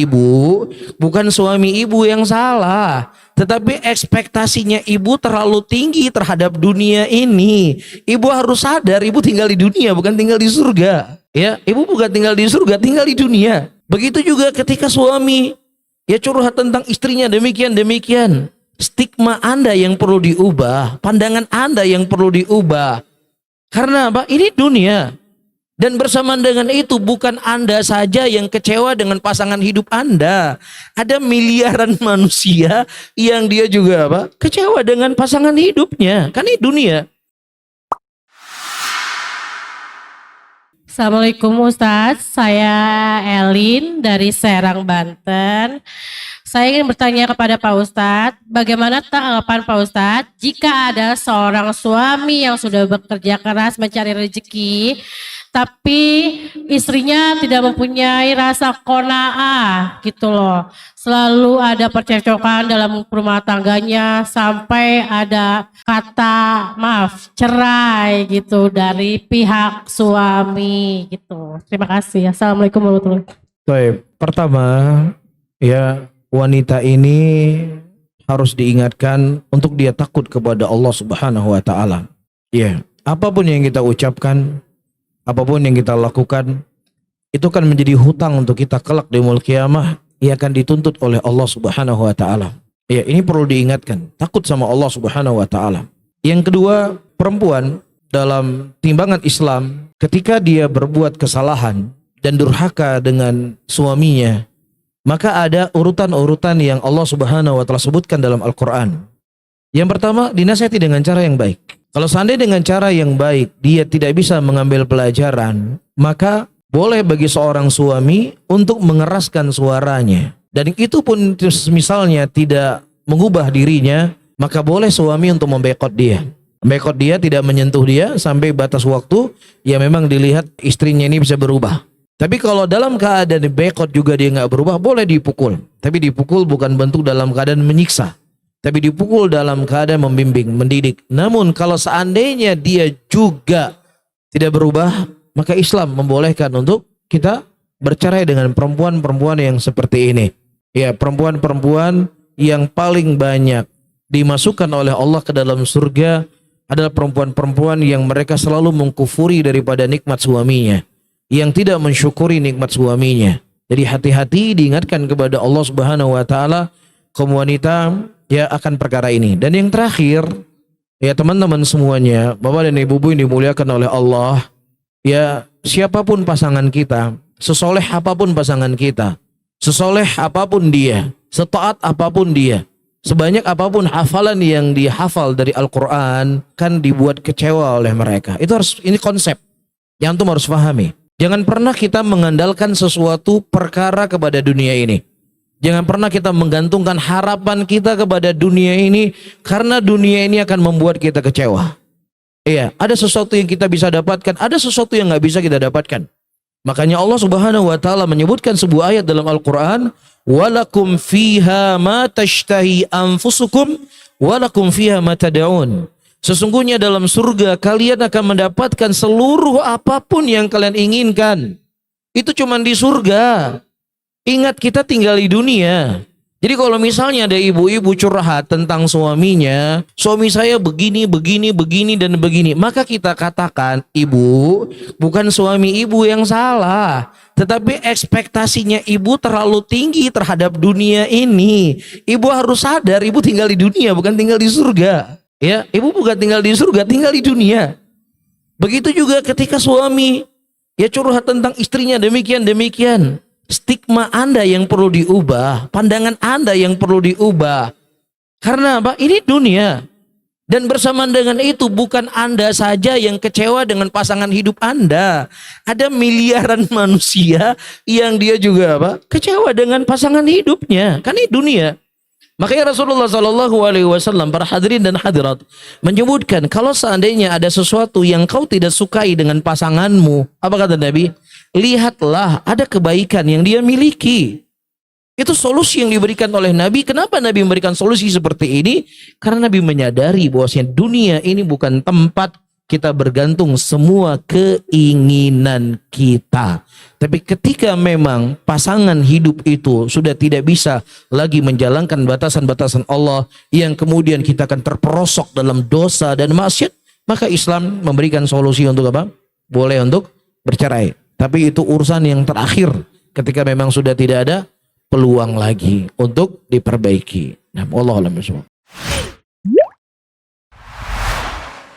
ibu, bukan suami ibu yang salah, tetapi ekspektasinya ibu terlalu tinggi terhadap dunia ini. Ibu harus sadar, ibu tinggal di dunia, bukan tinggal di surga. Ya, ibu bukan tinggal di surga, tinggal di dunia. Begitu juga ketika suami ya curhat tentang istrinya demikian. Stigma Anda yang perlu diubah, pandangan Anda yang perlu diubah. Karena apa? Ini dunia. Dan bersamaan dengan itu bukan Anda saja yang kecewa dengan pasangan hidup Anda. Ada miliaran manusia yang dia juga apa? Kecewa dengan pasangan hidupnya. Kan ini dunia. Assalamualaikum Ustadz, saya Elin dari Serang, Banten. Saya ingin bertanya kepada Pak Ustadz, bagaimana tanggapan Pak Ustadz jika ada seorang suami yang sudah bekerja keras mencari rezeki, tapi istrinya tidak mempunyai rasa qanaah gitu loh. Selalu ada percekcokan dalam rumah tangganya sampai ada kata maaf, cerai gitu dari pihak suami gitu. Terima kasih. Assalamualaikum warahmatullahi wabarakatuh. Baik, pertama ya wanita ini harus diingatkan untuk dia takut kepada Allah Subhanahu wa taala. Ya, apapun yang kita ucapkan, apapun yang kita lakukan, itu kan menjadi hutang untuk kita kelak di yaumul qiyamah. Ia akan dituntut oleh Allah Subhanahu wa taala. Ya, ini perlu diingatkan, takut sama Allah Subhanahu wa taala. Yang kedua, perempuan dalam timbangan Islam ketika dia berbuat kesalahan dan durhaka dengan suaminya, maka ada urutan-urutan yang Allah Subhanahu wa taala sebutkan dalam Al-Qur'an. Yang pertama, dinasihati dengan cara yang baik. Kalau seandainya dengan cara yang baik dia tidak bisa mengambil pelajaran, maka boleh bagi seorang suami untuk mengeraskan suaranya. Dan itu pun misalnya tidak mengubah dirinya, maka boleh suami untuk membekot dia. Membekot dia, tidak menyentuh dia sampai batas waktu ya memang dilihat istrinya ini bisa berubah. Tapi kalau dalam keadaan dibekot juga dia nggak berubah, boleh dipukul. Tapi dipukul bukan bentuk dalam keadaan menyiksa, tapi dipukul dalam keadaan membimbing, mendidik. Namun kalau seandainya dia juga tidak berubah, maka Islam membolehkan untuk kita bercerai dengan perempuan-perempuan yang seperti ini. Ya, perempuan-perempuan yang paling banyak dimasukkan oleh Allah ke dalam surga adalah perempuan-perempuan yang mereka selalu mengkufuri daripada nikmat suaminya, yang tidak mensyukuri nikmat suaminya. Jadi hati-hati, diingatkan kepada Allah Subhanahu wa taala kaum wanita ya akan perkara ini. Dan yang terakhir, ya teman-teman semuanya, Bapak dan Ibu-ibu yang dimuliakan oleh Allah, ya siapapun pasangan kita, sesoleh apapun pasangan kita, sesoleh apapun dia, setaat apapun dia, sebanyak apapun hafalan yang dihafal dari Al-Quran, kan dibuat kecewa oleh mereka. Itu harus, ini konsep yang antum harus pahami. Jangan pernah kita mengandalkan sesuatu perkara kepada dunia ini. Jangan pernah kita menggantungkan harapan kita kepada dunia ini, karena dunia ini akan membuat kita kecewa. Iya, ada sesuatu yang kita bisa dapatkan, ada sesuatu yang nggak bisa kita dapatkan. Makanya Allah Subhanahu wa taala menyebutkan sebuah ayat dalam Al-Qur'an, "Walakum fiha ma tashtahi anfusukum walakum fiha ma tad'un." Sesungguhnya dalam surga kalian akan mendapatkan seluruh apapun yang kalian inginkan. Itu cuma di surga. Ingat, kita tinggal di dunia. Jadi kalau misalnya ada ibu-ibu curhat tentang suaminya, suami saya begini, dan begini, maka kita katakan, ibu, bukan suami ibu yang salah, tetapi ekspektasinya ibu terlalu tinggi terhadap dunia ini. Ibu harus sadar, ibu tinggal di dunia, bukan tinggal di surga. Ya, ibu bukan tinggal di surga, tinggal di dunia. Begitu juga ketika suami ya curhat tentang istrinya demikian. Stigma Anda yang perlu diubah, pandangan Anda yang perlu diubah. Karena apa? Ini dunia. Dan bersamaan dengan itu bukan Anda saja yang kecewa dengan pasangan hidup Anda. Ada miliaran manusia yang dia juga apa? Kecewa dengan pasangan hidupnya. Kan ini dunia. Makanya Rasulullah SAW, para hadirin dan hadirat, menyebutkan kalau seandainya ada sesuatu yang kau tidak sukai dengan pasanganmu, apa kata Nabi? Lihatlah ada kebaikan yang dia miliki. Itu solusi yang diberikan oleh Nabi. Kenapa Nabi memberikan solusi seperti ini? Karena Nabi menyadari bahwasanya dunia ini bukan tempat kita bergantung semua keinginan kita. Tapi ketika memang pasangan hidup itu sudah tidak bisa lagi menjalankan batasan-batasan Allah, yang kemudian kita akan terperosok dalam dosa dan maksiat, maka Islam memberikan solusi untuk apa? Boleh untuk bercerai. Tapi itu urusan yang terakhir ketika memang sudah tidak ada peluang lagi untuk diperbaiki. Nah, wallahu a'lam bishawab.